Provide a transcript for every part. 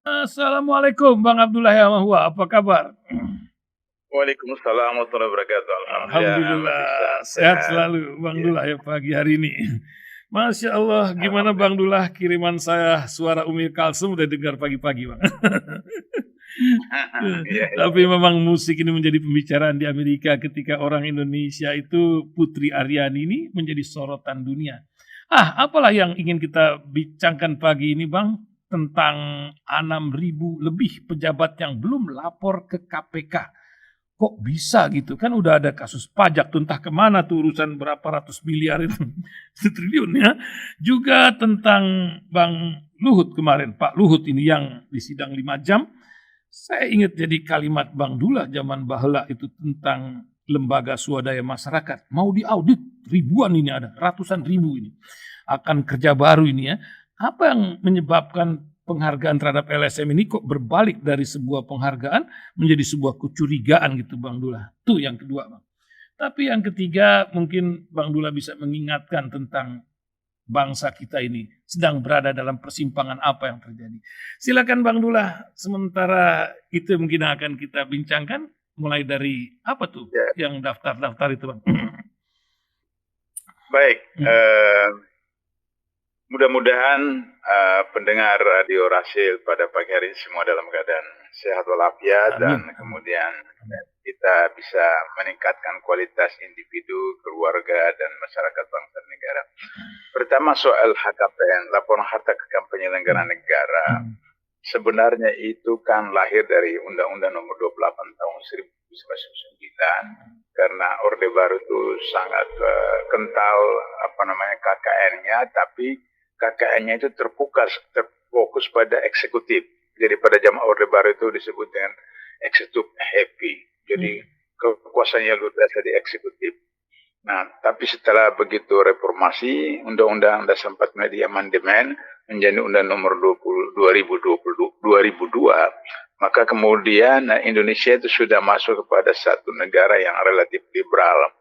Assalamualaikum Bang Abdullah ya Mahua, apa kabar? Waalaikumsalam warahmatullahi wabarakatuh. Alhamdulillah Mas Ihsan, Alhamdulillah, sehat sehat. selalu Bang Iya. Dullah ya pagi hari ini. Masya Allah, gimana Bang Alhamdulillah. Dullah kiriman saya suara Umi Kalsum udah dengar pagi-pagi Bang. Iya, iya, Tapi iya. memang musik ini menjadi pembicaraan di Amerika ketika orang Indonesia itu Putri Aryani ini menjadi sorotan dunia. Apalah yang ingin kita bincangkan pagi ini Bang tentang 6.000 lebih pejabat yang belum lapor ke KPK. Kok bisa gitu? Kan udah ada kasus pajak tuh entah kemana tuh urusan berapa ratus miliar itu, triliun ya. Juga tentang Bang Luhut kemarin, Pak Luhut ini yang disidang 5 jam. Saya ingat jadi kalimat Bang Dullah zaman baheula itu tentang lembaga swadaya masyarakat. Mau diaudit ribuan ini ada, ratusan ribu ini. Akan kerja baru ini ya. Apa yang menyebabkan penghargaan terhadap LSM ini kok berbalik dari sebuah penghargaan menjadi sebuah kecurigaan gitu Bang Dullah. Itu yang kedua Bang. Tapi yang ketiga mungkin Bang Dullah bisa mengingatkan tentang bangsa kita ini sedang berada dalam persimpangan apa yang terjadi. Silakan Bang Dullah, sementara itu mungkin akan kita bincangkan mulai dari apa tuh Ya, yang daftar-daftar itu Bang. baik. Mudah-mudahan pendengar Radio Rasil pada pagi hari ini semua dalam keadaan sehat walafiat dan Amin. kemudian kita bisa meningkatkan kualitas individu, keluarga, dan masyarakat bangsa dan negara. Pertama soal HKPN, laporan harta kekayaan penyelenggara negara. Sebenarnya itu kan lahir dari Undang-Undang Nomor 28 tahun 1999 karena Orde Baru itu sangat kental KKN-nya, tapi KKN-nya itu terfokus pada eksekutif. Jadi pada zaman Orde Baru itu disebut dengan eksekutif happy. Jadi kekuasaannya luar biasa di eksekutif. Nah, tapi setelah begitu reformasi, Undang-Undang Dasar 45 di amandemen menjadi Undang Nomor 2002, maka kemudian Indonesia itu sudah masuk kepada satu negara yang relatif liberal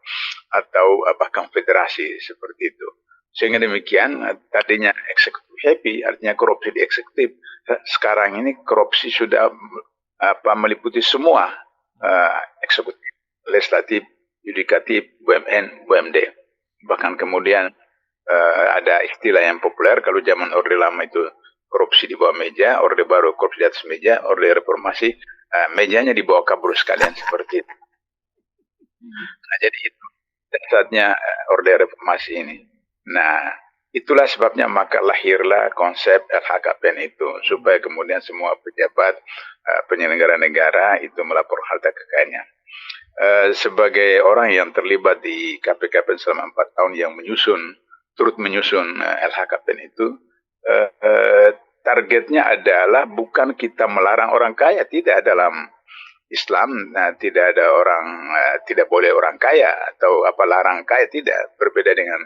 atau bahkan federasi seperti itu. Sehingga demikian tadinya eksekutif happy, artinya korupsi di eksekutif. Sekarang ini korupsi sudah meliputi semua eksekutif, legislatif, yudikatif, BUMN, BUMD. Bahkan kemudian ada istilah yang populer kalau zaman Orde Lama itu korupsi di bawah meja, Orde Baru korupsi di atas meja, Orde Reformasi mejanya di bawah kabur sekalian seperti itu. Nah, jadi itu dasarnya Orde Reformasi ini. Nah, itulah sebabnya maka lahirlah konsep LHKPN itu supaya kemudian semua pejabat penyelenggara negara itu melapor harta kekayaannya. Sebagai orang yang terlibat di KPKPN selama 4 tahun yang turut menyusun LHKPN itu, targetnya adalah bukan kita melarang orang kaya, tidak dalam Islam, tidak ada tidak boleh orang kaya atau larang kaya, tidak. Berbeda dengan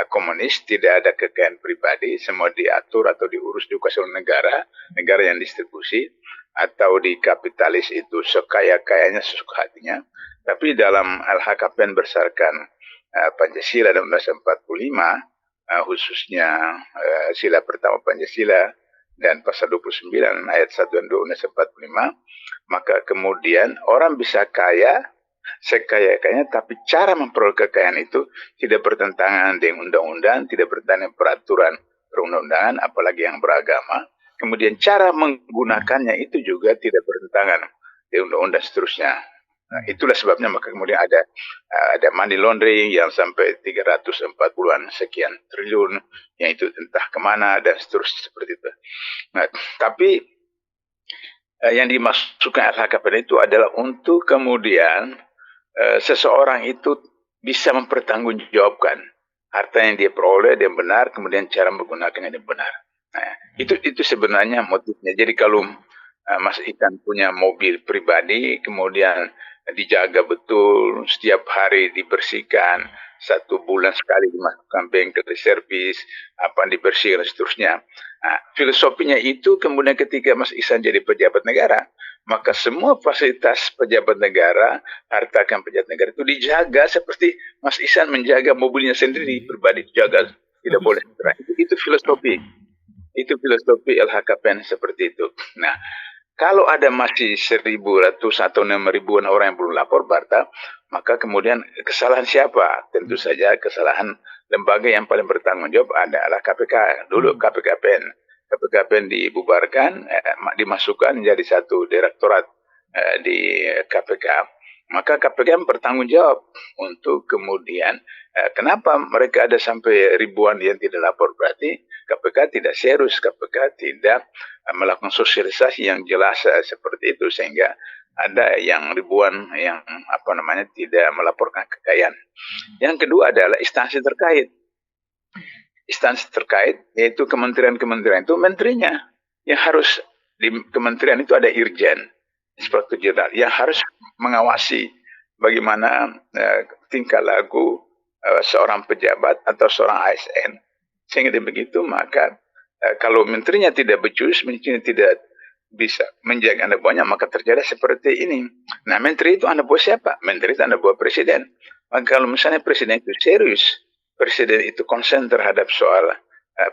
komunis, tidak ada kekayaan pribadi, semua diatur atau diurus dikuasai oleh negara yang distribusi, atau di kapitalis itu sekaya-kayanya sesuka hatinya. Tapi dalam LHKPN berdasarkan Pancasila dan Undang-Undang 45, khususnya sila pertama Pancasila dan pasal 29 ayat 1 dan 2 Undang-Undang 45, maka kemudian orang bisa kaya sekaya-kayanya, tapi cara memperoleh kekayaan itu tidak bertentangan dengan undang-undang, tidak bertentangan dengan peraturan perundang-undangan, apalagi yang beragama. Kemudian cara menggunakannya itu juga tidak bertentangan dengan undang-undang seterusnya. Nah, itulah sebabnya maka kemudian ada money laundering yang sampai 340-an sekian triliun, yang itu entah kemana dan seterusnya seperti itu. Nah, tapi yang dimasukkan LHKPN itu adalah untuk kemudian seseorang itu bisa mempertanggungjawabkan harta yang dia peroleh yang benar, kemudian cara menggunakannya yang benar. Nah, itu sebenarnya motifnya. Jadi kalau Mas Ikan punya mobil pribadi, kemudian dijaga betul, setiap hari dibersihkan, 1 bulan sekali dimasukkan bengkel servis, dibersihkan dan seterusnya. Nah, filosofinya itu kemudian ketika Mas Ihsan jadi pejabat negara, maka semua fasilitas pejabat negara, harta kan pejabat negara itu dijaga seperti Mas Ihsan menjaga mobilnya sendiri pribadi, dijaga, tidak boleh. Itu filosofi. Itu filosofi LHKPN seperti itu. Nah, kalau ada masih 1.000 atau 6.000 orang yang belum lapor, maka kemudian kesalahan siapa? Tentu saja kesalahan lembaga yang paling bertanggung jawab adalah KPK. Dulu KPKPN. KPKPN dibubarkan, dimasukkan menjadi satu direktorat di KPK. Maka KPK bertanggung jawab untuk kemudian kenapa mereka ada sampai ribuan yang tidak lapor, berarti KPK tidak serius, KPK tidak melakukan sosialisasi yang jelas seperti itu, sehingga ada yang ribuan yang tidak melaporkan kekayaan. Yang kedua adalah instansi terkait. Instansi terkait yaitu kementerian-kementerian itu menterinya yang harus di kementerian itu ada irjen, inspektur jenderal yang harus mengawasi bagaimana tingkah laku seorang pejabat atau seorang ASN. Sehingga begitu maka kalau menterinya tidak becus, menterinya tidak bisa menjaga anak buahnya, maka terjadi seperti ini. Nah, menteri itu anak buah siapa? Menteri itu anak buah presiden. Maka kalau misalnya presiden itu serius, presiden itu konsen terhadap soal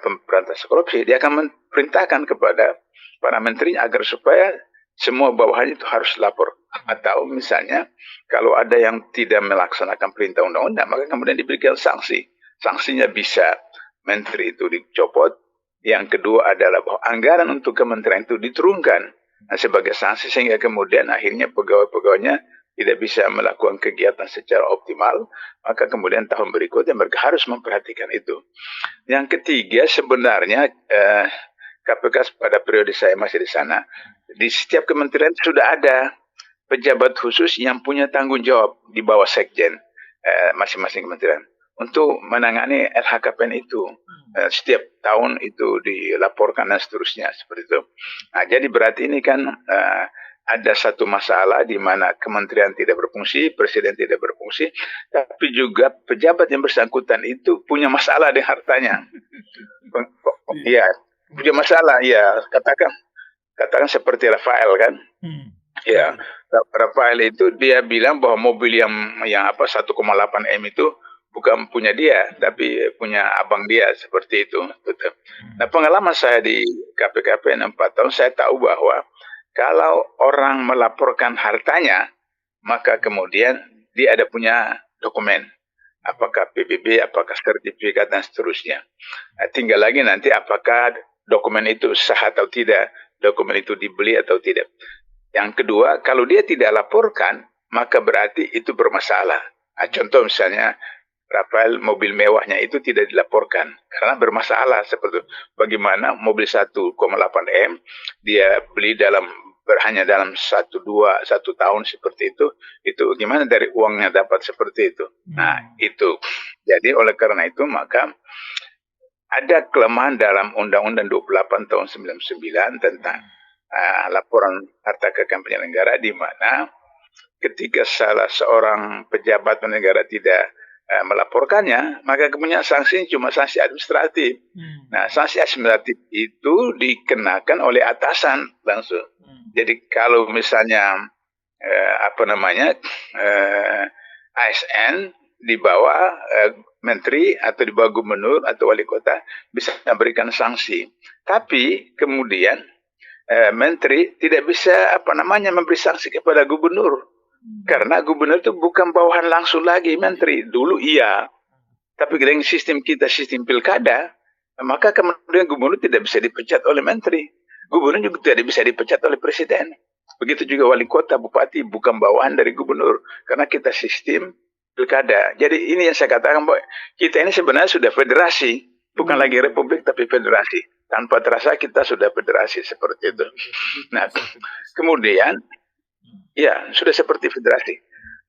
pemberantasan korupsi, dia akan memerintahkan kepada para menterinya agar supaya semua bawahannya itu harus lapor. Atau misalnya kalau ada yang tidak melaksanakan perintah undang-undang, maka kemudian diberikan sanksi. Sanksinya bisa menteri itu dicopot. Yang kedua adalah bahwa anggaran untuk kementerian itu diturunkan sebagai sanksi, sehingga kemudian akhirnya pegawai-pegawainya tidak bisa melakukan kegiatan secara optimal. Maka kemudian tahun berikutnya mereka harus memperhatikan itu. Yang ketiga, sebenarnya KPK pada periode saya masih di sana, di setiap kementerian sudah ada pejabat khusus yang punya tanggung jawab di bawah sekjen masing-masing kementerian untuk menangani LHKPN itu. Setiap tahun itu dilaporkan dan seterusnya seperti itu. Nah, jadi berarti ini kan ada satu masalah di mana kementerian tidak berfungsi, presiden tidak berfungsi, tapi juga pejabat yang bersangkutan itu punya masalah di hartanya. Iya, punya masalah. Ya, katakan seperti Rafael kan. Ya, Rafael itu dia bilang bahwa mobil yang 1,8 M itu bukan punya dia, tapi punya abang dia, seperti itu. Nah, pengalaman saya di KPKPN 4 tahun, saya tahu bahwa kalau orang melaporkan hartanya, maka kemudian dia ada punya dokumen. Apakah PBB, apakah sertifikat, dan seterusnya. Nah, tinggal lagi nanti apakah dokumen itu sah atau tidak, dokumen itu dibeli atau tidak. Yang kedua, kalau dia tidak laporkan, maka berarti itu bermasalah. Nah, contoh misalnya, Rafael mobil mewahnya itu tidak dilaporkan karena bermasalah. Seperti bagaimana mobil 1,8 M dia beli hanya dalam 1 tahun seperti itu gimana dari uangnya dapat seperti itu. Nah, itu. Jadi oleh karena itu maka ada kelemahan dalam Undang-Undang 28 tahun 99 tentang laporan harta kekayaan penyelenggara, di mana ketika salah seorang pejabat negara tidak melaporkannya, maka kemudian sanksi cuma sanksi administratif. Nah, sanksi administratif itu dikenakan oleh atasan langsung. Jadi kalau misalnya ASN di bawah menteri atau di bawah gubernur atau wali kota bisa memberikan sanksi. Tapi kemudian menteri tidak bisa memberi sanksi kepada gubernur. Karena gubernur itu bukan bawahan langsung lagi menteri. Dulu iya. Tapi dengan sistem kita, sistem pilkada, maka kemudian gubernur tidak bisa dipecat oleh menteri. Gubernur juga tidak bisa dipecat oleh presiden. Begitu juga wali kota, bupati, bukan bawahan dari gubernur. Karena kita sistem pilkada. Jadi ini yang saya katakan, bahwa kita ini sebenarnya sudah federasi. Bukan lagi republik, tapi federasi. Tanpa terasa kita sudah federasi seperti itu. Nah, kemudian ya, sudah seperti federasi.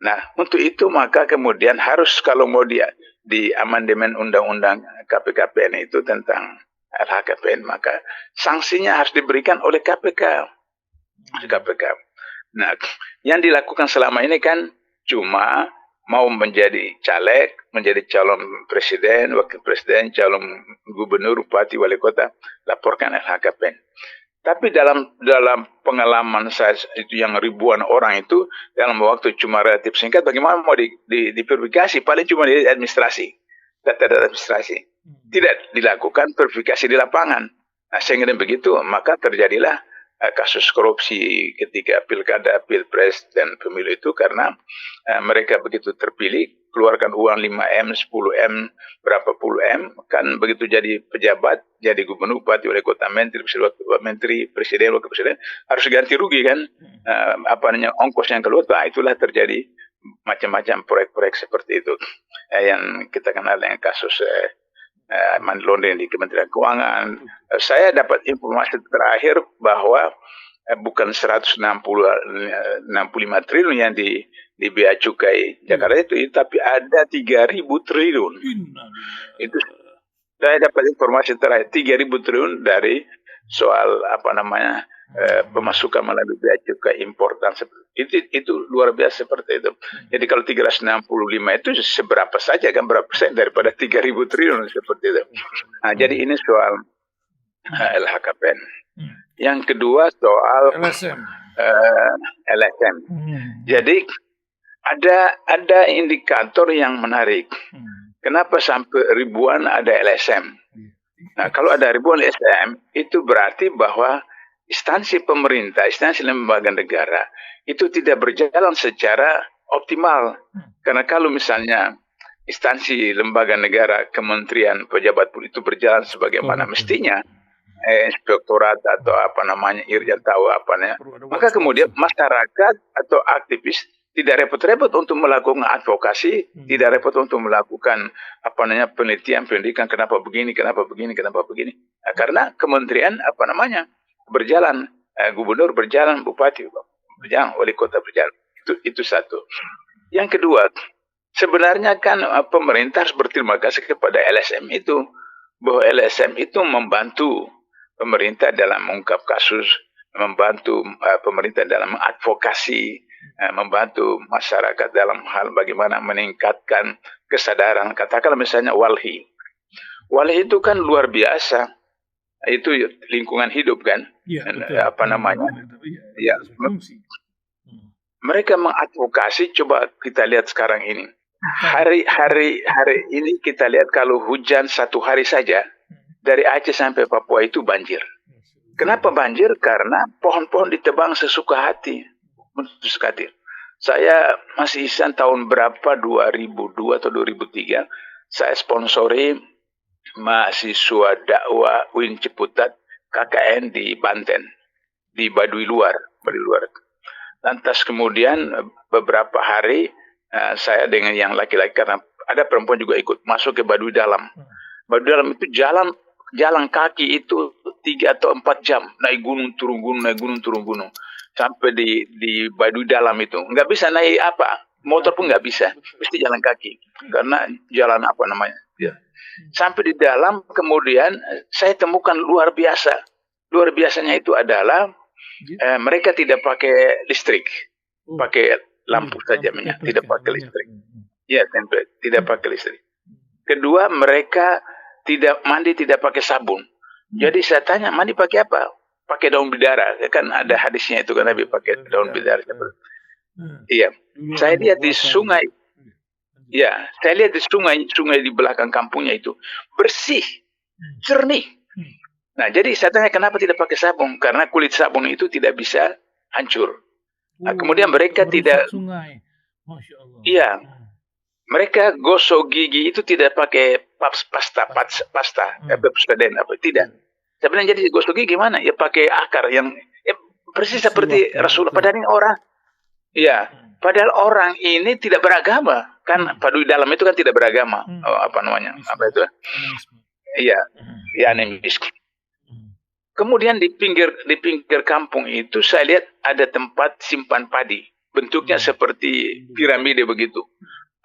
Nah, untuk itu maka kemudian harus kalau mau di amandemen undang-undang KPKPN itu tentang LHKPN, maka sanksinya harus diberikan oleh KPK. Nah, yang dilakukan selama ini kan cuma mau menjadi caleg, menjadi calon presiden, wakil presiden, calon gubernur, bupati, wali kota, laporkan LHKPN. Tapi dalam pengalaman saya itu yang ribuan orang itu dalam waktu cuma relatif singkat, bagaimana mau diverifikasi? Paling cuma di administrasi, data administrasi. Tidak dilakukan verifikasi di lapangan. Nah, sehingga dengan begitu, maka terjadilah kasus korupsi ketika pilkada, pilpres, dan pemilu itu karena mereka begitu terpilih, keluarkan uang 5M, 10M, berapa puluh M, kan begitu jadi pejabat, jadi gubernur, bupati, wali kota, menteri, presiden, wakil presiden, harus ganti rugi kan, ongkos yang keluar, itulah terjadi macam-macam proyek-proyek seperti itu yang kita kenal dengan kasus money laundering di Kementerian Keuangan. Saya dapat informasi terakhir bahwa bukan 165 triliun yang di bea cukai Jakarta itu, tapi ada 3.000 triliun. Itu saya dapat informasi terakhir 3.000 triliun dari soal pemasukan melalui bea cukai impor dan itu luar biasa seperti itu. Jadi kalau 365 itu seberapa saja kan, berapa persen daripada 3.000 triliun seperti itu. Nah, jadi ini soal LHKPN. Yang kedua soal LSM. Jadi ada indikator yang menarik. Kenapa sampai ribuan ada LSM? Nah, kalau ada ribuan LSM, itu berarti bahwa instansi pemerintah, instansi lembaga negara itu tidak berjalan secara optimal. Karena kalau misalnya instansi lembaga negara, kementerian, pejabat pun itu berjalan sebagaimana mestinya, inspektorat atau irjen tahu maka kemudian masyarakat atau aktivis tidak repot-repot untuk melakukan advokasi, tidak repot untuk melakukan penelitian, kenapa begini. Nah, karena kementerian berjalan, gubernur berjalan, bupati berjalan, wali kota berjalan. Itu satu. Yang kedua, sebenarnya kan pemerintah harus berterima kasih kepada LSM itu, bahwa LSM itu membantu pemerintah dalam mengungkap kasus, membantu pemerintah dalam mengadvokasi, membantu masyarakat dalam hal bagaimana meningkatkan kesadaran. Katakanlah misalnya Walhi. Walhi itu kan luar biasa. Itu lingkungan hidup kan, ya, ya, mereka mengadvokasi. Coba kita lihat sekarang ini, hari ini kita lihat kalau hujan satu hari saja dari Aceh sampai Papua itu banjir. Kenapa banjir? Karena pohon-pohon ditebang sesuka hati. Saya masih ingat tahun berapa, 2002 atau 2003, saya sponsori mahasiswa dakwah UIN Ciputat KKN di Banten, di Baduy Luar. Lantas kemudian beberapa hari saya dengan yang laki-laki, karena ada perempuan juga ikut masuk ke Baduy Dalam. Baduy Dalam itu jalan kaki itu 3 atau 4 jam, naik gunung turun gunung sampai di Baduy Dalam itu nggak bisa naik motor pun nggak bisa, mesti jalan kaki karena jalan sampai di dalam. Kemudian saya temukan luar biasanya itu adalah mereka tidak pakai listrik, pakai lampu saja minyak, tidak pakai listrik. Ya, tidak pakai listrik. Kedua, mereka tidak mandi, tidak pakai sabun. Jadi saya tanya, mandi pakai apa? Pakai daun bidara. Kan ada hadisnya itu kan, Nabi pakai daun bidara. Iya. Saya lihat di sungai. Ya, saya lihat di sungai di belakang kampungnya itu bersih, jernih. Nah, jadi saya tanya kenapa tidak pakai sabun? Karena kulit sabun itu tidak bisa hancur. Nah, kemudian mereka tidak. Sungai. Masya Allah. Iya. Mereka gosok gigi itu tidak pakai pasta, tidak. Sebenarnya jadi gosok gigi gimana? Ya pakai akar yang persis seperti Rasulullah. Padahal ini orang. Ya, padahal orang ini tidak beragama. Kan Baduy Dalam itu kan tidak beragama. Apa itu? Iya, animis. Kemudian di pinggir kampung itu saya lihat ada tempat simpan padi. Bentuknya seperti piramida begitu.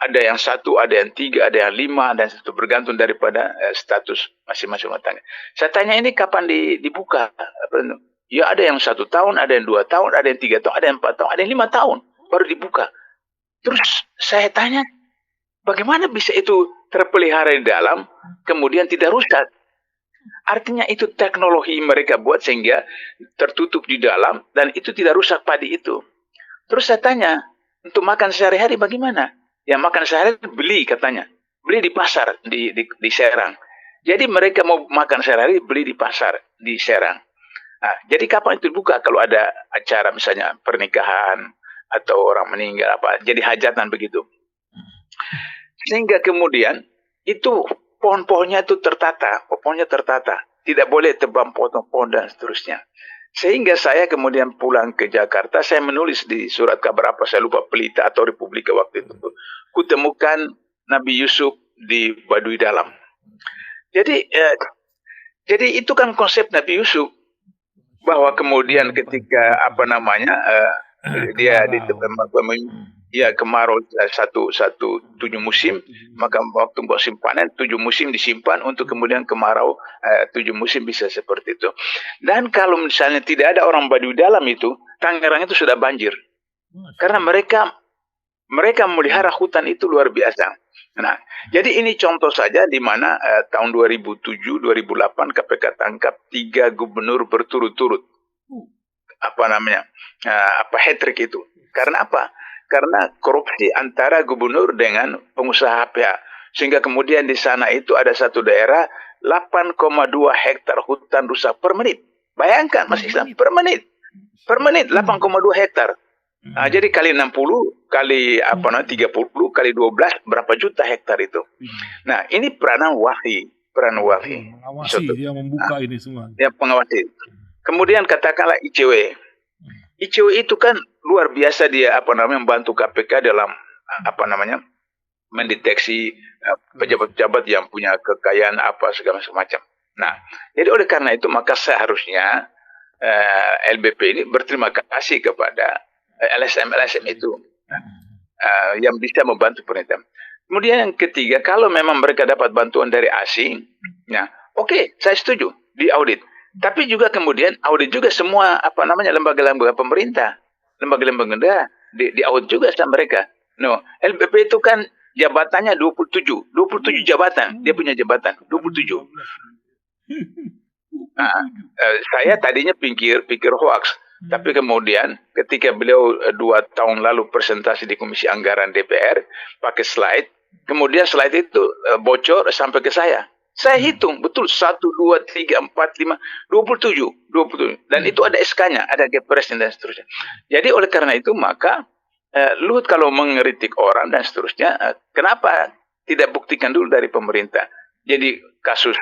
Ada yang 1, ada yang 3, ada yang 5, dan itu bergantung daripada status masing-masing rumah tangga. Saya tanya ini kapan dibuka? Ya ada yang 1 tahun, ada yang 2 tahun, ada yang 3 tahun, ada yang 4 tahun, ada yang 5 tahun baru dibuka. Terus saya tanya, bagaimana bisa itu terpelihara di dalam, kemudian tidak rusak? Artinya itu teknologi mereka buat sehingga tertutup di dalam, dan itu tidak rusak padi itu. Terus saya tanya, untuk makan sehari-hari bagaimana? Yang makan sehari-hari beli katanya. Beli di pasar, di Serang. Jadi mereka mau makan sehari-hari beli di pasar di Serang. Nah, jadi kapan itu dibuka? Kalau ada acara misalnya pernikahan atau orang meninggal apa, jadi hajatan begitu. Sehingga kemudian itu pohon-pohonnya itu tertata, pohonnya tertata. Tidak boleh tebang pohon-pohon dan seterusnya. Sehingga saya kemudian pulang ke Jakarta, saya menulis di surat kabar apa, saya lupa, Pelita atau Republika waktu itu. Kutemukan Nabi Yusuf di Baduy Dalam. Jadi itu kan konsep Nabi Yusuf, bahwa kemudian ketika dia kemarau tujuh musim, maka waktu musim panen 7 musim disimpan untuk kemudian kemarau 7 musim, bisa seperti itu. Dan kalau misalnya tidak ada orang Baduy Dalam itu, Tangerang itu sudah banjir, karena mereka memelihara hutan itu luar biasa. Nah, jadi ini contoh saja di mana tahun 2007-2008 KPK tangkap 3 gubernur berturut-turut. Hat-trick itu. Karena apa? Karena korupsi antara gubernur dengan pengusaha HPA. Sehingga kemudian di sana itu ada satu daerah 8,2 hektar hutan rusak per menit. Bayangkan Mas Islam, per menit 8,2 hektar. Nah, jadi kali 60, kali 30, kali 12, berapa juta hektar itu. Nah, ini peranan wahyi. Mengawasi, dia membuka ini semua. Dia pengawasi. Kemudian katakanlah ICW. ICW itu kan luar biasa, dia membantu KPK dalam mendeteksi pejabat-pejabat yang punya kekayaan segala macam. Nah, jadi oleh karena itu maka seharusnya LBP ini berterima kasih kepada LSM itu yang bisa membantu pemerintah. Kemudian yang ketiga, kalau memang mereka dapat bantuan dari asing, oke, saya setuju diaudit. Tapi juga kemudian audit juga semua lembaga-lembaga pemerintah, lembaga-lembaga diaudit juga sama mereka. LBP itu kan jabatannya 27 jabatan, dia punya jabatan 27. Saya tadinya pikir hoax. Tapi kemudian ketika beliau 2 tahun lalu presentasi di Komisi Anggaran DPR pakai slide, kemudian slide itu bocor sampai ke saya. Saya hitung betul 1, 2, 3, 4, 5, 27. Dan itu ada SK-nya, ada Kepres dan seterusnya. Jadi oleh karena itu maka Luhut kalau mengkritik orang dan seterusnya, kenapa tidak buktikan dulu dari pemerintah? Jadi kasus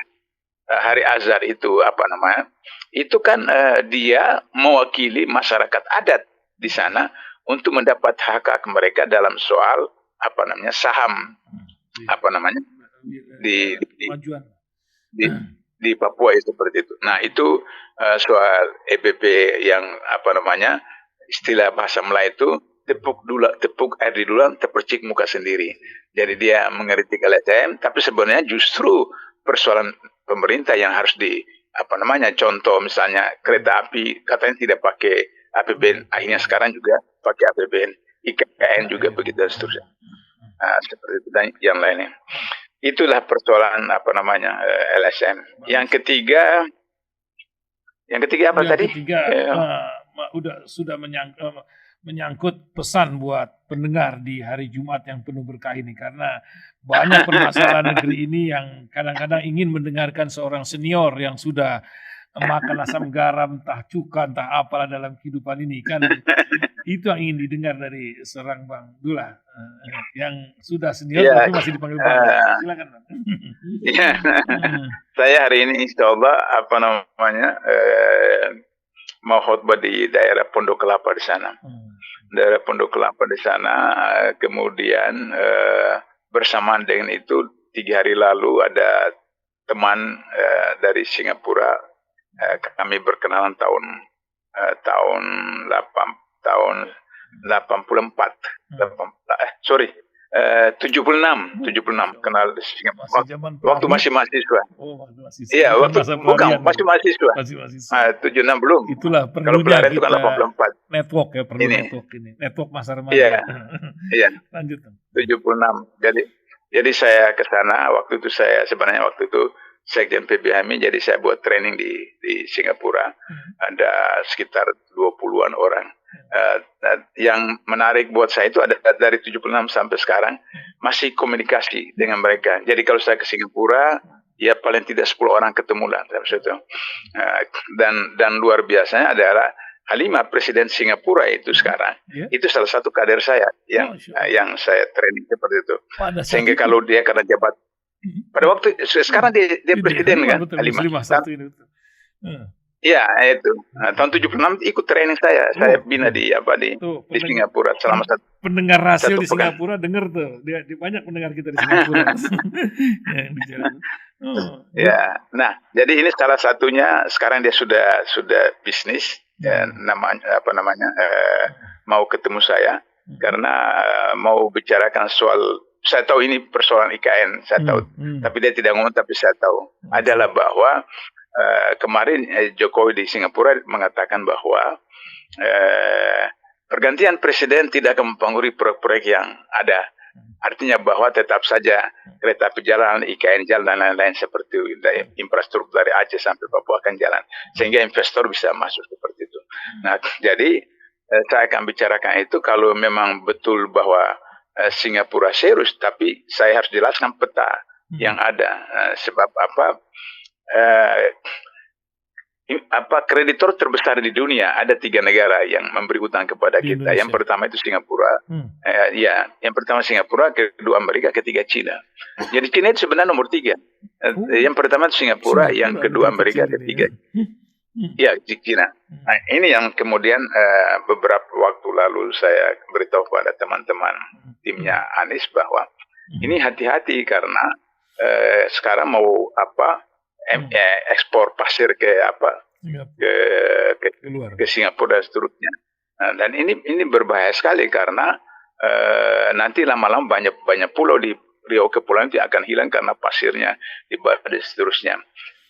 Hari Azhar itu itu kan dia mewakili masyarakat adat di sana untuk mendapat hak mereka dalam soal saham di Papua seperti itu. Nah, itu soal EBP yang istilah bahasa Melayu itu tepuk air di dulang, terpercik muka sendiri. Jadi dia mengkritik LSM, tapi sebenarnya justru persoalan pemerintah yang harus contoh misalnya kereta api katanya tidak pakai APBN, akhirnya sekarang juga pakai APBN, IKN juga begitu dan seterusnya. Seperti itu dan yang lainnya. Itulah persoalan LSM. Yang ketiga apa tadi? Sudah menyangkut pesan buat pendengar di hari Jumat yang penuh berkah ini, karena banyak permasalahan negeri ini yang kadang-kadang ingin mendengarkan seorang senior yang sudah makan asam garam, entah cuka, entah apalah dalam kehidupan ini kan. Itu yang ingin didengar dari seorang Bang Dullah yang sudah senior tapi masih dipanggil Bang. Silakan Bang. Saya hari ini insyaallah mau khutbah di daerah Pondok Kelapa di sana. Daerah Pondok Kelapa di sana, kemudian bersamaan dengan itu 3 hari lalu ada teman dari Singapura, kami berkenalan tahun 76 kenal di Singapura waktu masih mahasiswa. Iya, masih mahasiswa. 76 belum. Itulah kalau pelarian itu kan 84. Network ya, perlu network ini. Network masa remaja. Iya. Lanjut. 76. Jadi saya ke sana waktu itu Sekjen PBHMI, jadi saya buat training di Singapura. Ada sekitar 20-an orang. Yang menarik buat saya itu ada dari 76 sampai sekarang masih komunikasi dengan mereka. Jadi kalau saya ke Singapura, ya paling tidak 10 orang ketemu lah dalam situ. Dan luar biasanya adalah Halimah, presiden Singapura itu sekarang, itu salah satu kader saya yang saya training seperti itu. Sehingga kalau dia karena jabat pada waktu sekarang dia presiden kan, Halimah. Ya itu tahun 76 ikut training saya bina di Singapura selama pendengar rasio di Singapura dengar tuh, dia banyak pendengar kita di Singapura. Ya, nah jadi ini salah satunya. Sekarang dia sudah bisnis, mau ketemu saya karena mau bicarakan soal. Saya tahu ini persoalan IKN, saya tahu, tapi dia tidak ngomong, tapi saya tahu adalah bahwa kemarin Jokowi di Singapura mengatakan bahwa pergantian presiden tidak akan mempengaruhi proyek-proyek yang ada. Artinya bahwa tetap saja kereta api jalan, IKN jalan, dan lain-lain seperti infrastruktur dari Aceh sampai Papua akan jalan. Sehingga investor bisa masuk seperti itu. Nah, jadi saya akan bicarakan itu kalau memang betul bahwa Singapura serius, tapi saya harus jelaskan peta yang ada. Sebab kreditor terbesar di dunia ada 3 negara yang memberi utang kepada kita. Indonesia. Yang pertama itu Singapura, yang pertama Singapura, kedua Amerika, ketiga Cina. Jadi Cina itu sebenarnya nomor 3. Yang pertama itu Singapura, yang kedua Amerika, ketiga Cina. Nah, ini yang kemudian beberapa waktu lalu saya beritahu kepada teman-teman timnya Anies bahwa ini hati-hati karena sekarang mau ekspor pasir ke Singapura dan seterusnya. Dan ini berbahaya sekali karena nanti lama-lama banyak pulau di Riau Kepulauan itu akan hilang karena pasirnya dibawa dan seterusnya.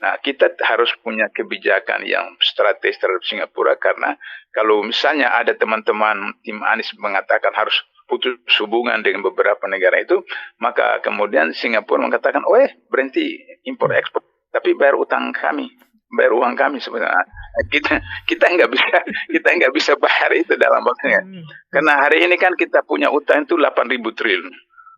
Nah, kita harus punya kebijakan yang strategis terhadap Singapura karena kalau misalnya ada teman-teman tim Anies mengatakan harus putus hubungan dengan beberapa negara itu, maka kemudian Singapura mengatakan, berhenti impor ekspor. Tapi bayar utang kami, bayar uang kami sebenarnya. Kita nggak bisa bayar itu dalam waktunya. Karena hari ini kan kita punya utang itu 8.000 triliun.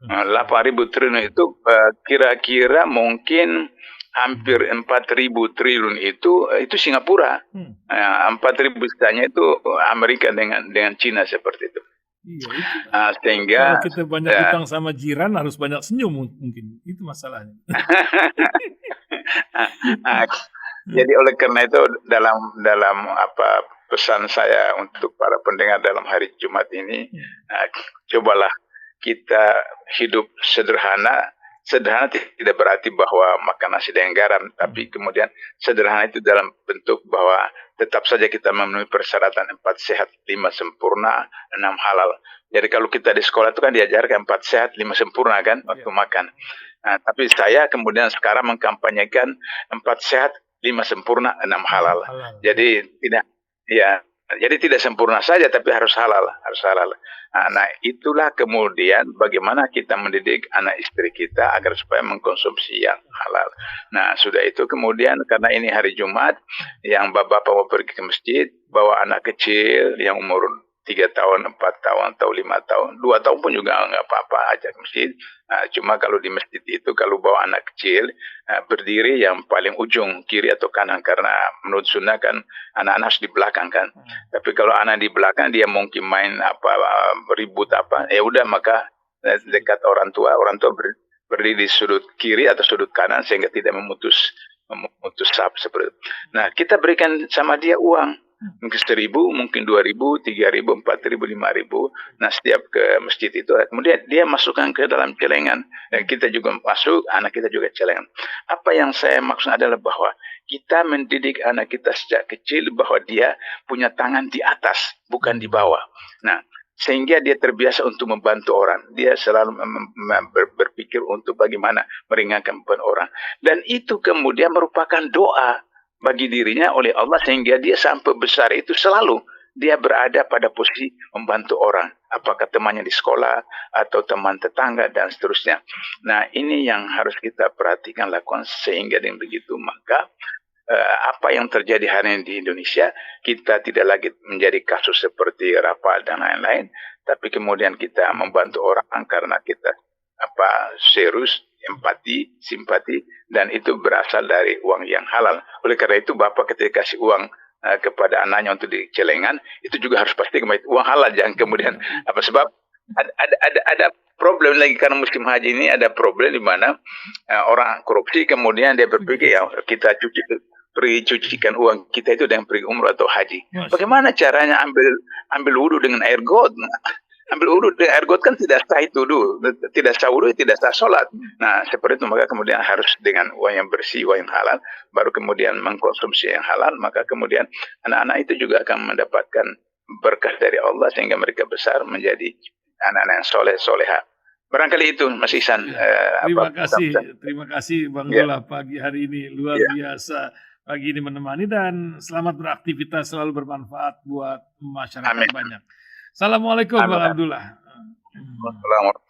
8.000 triliun itu kira-kira mungkin hampir 4.000 triliun itu Singapura. 4.000 sisanya itu Amerika dengan Cina seperti itu. Iya, sehingga kalau kita banyak utang sama jiran harus banyak senyum mungkin itu masalahnya. Jadi oleh karena itu dalam pesan saya untuk para pendengar dalam hari Jumat ini, cobalah kita hidup sederhana. Sederhana tidak berarti bahwa makan nasi dengan garam, tapi kemudian sederhana itu dalam bentuk bahwa tetap saja kita memenuhi persyaratan 4 sehat, 5 sempurna, 6 halal. Jadi kalau kita di sekolah itu kan diajarkan 4 sehat, 5 sempurna kan waktu makan. Nah, tapi saya kemudian sekarang mengkampanyekan 4 sehat, 5 sempurna, 6 halal. Jadi tidak sempurna saja, tapi harus halal. Nah, itulah kemudian bagaimana kita mendidik anak istri kita agar supaya mengkonsumsi yang halal. Nah, sudah itu kemudian karena ini hari Jumat, yang bapak mau pergi ke masjid, bawa anak kecil yang umur 3 tahun, 4 tahun, atau 5 tahun, 2 tahun pun juga nggak apa-apa, ajak masjid. Cuma kalau di masjid itu, kalau bawa anak kecil, berdiri yang paling ujung, kiri atau kanan, karena menurut sunnah kan, anak-anak harus di belakang kan. Tapi kalau anak di belakang, dia mungkin main ribut ya udah maka dekat orang tua berdiri di sudut kiri atau sudut kanan, sehingga tidak memutus saf seperti itu. Nah, kita berikan sama dia uang. Mungkin 1.000, mungkin 2.000, 3.000, 4.000, 5.000. Nah, setiap ke masjid itu, kemudian dia masukkan ke dalam celengan. Dan kita juga masuk, anak kita juga celengan. Apa yang saya maksud adalah bahwa kita mendidik anak kita sejak kecil bahwa dia punya tangan di atas, bukan di bawah. Nah, sehingga dia terbiasa untuk membantu orang. Dia selalu berpikir untuk bagaimana meringankan beban orang. Dan itu kemudian merupakan doa bagi dirinya oleh Allah, sehingga dia sampai besar itu selalu dia berada pada posisi membantu orang, apakah temannya di sekolah atau teman tetangga dan seterusnya. Nah, ini yang harus kita perhatikan, lakukan, sehingga dengan begitu maka apa yang terjadi hari ini di Indonesia, kita tidak lagi menjadi kasus seperti Rafale dan lain-lain, tapi kemudian kita membantu orang karena kita serius, empati, simpati, dan itu berasal dari uang yang halal. Oleh karena itu bapak ketika kasih uang kepada anaknya untuk di celengan, itu juga harus pasti kembali uang halal, jangan kemudian sebab ada problem lagi karena musim haji ini ada problem di mana orang korupsi kemudian dia berpikir ya kita pergi cucikan uang kita itu dengan pergi umrah atau haji. Bagaimana caranya ambil wudhu dengan air got? Ambil wudhu dengan air got kan tidak sah itu wudhu, tidak sah wudhu, tidak sah sholat. Nah seperti itu maka kemudian harus dengan uang yang bersih, uang yang halal, baru kemudian mengkonsumsi yang halal, maka kemudian anak-anak itu juga akan mendapatkan berkah dari Allah sehingga mereka besar menjadi anak-anak yang soleh soleha. Barangkali itu Mas Ihsan. Terima kasih Bang Dullah pagi hari ini luar biasa. Pagi ini menemani dan selamat beraktivitas, selalu bermanfaat buat masyarakat banyak. Assalamualaikum Bang Abdullah. Assalamualaikum.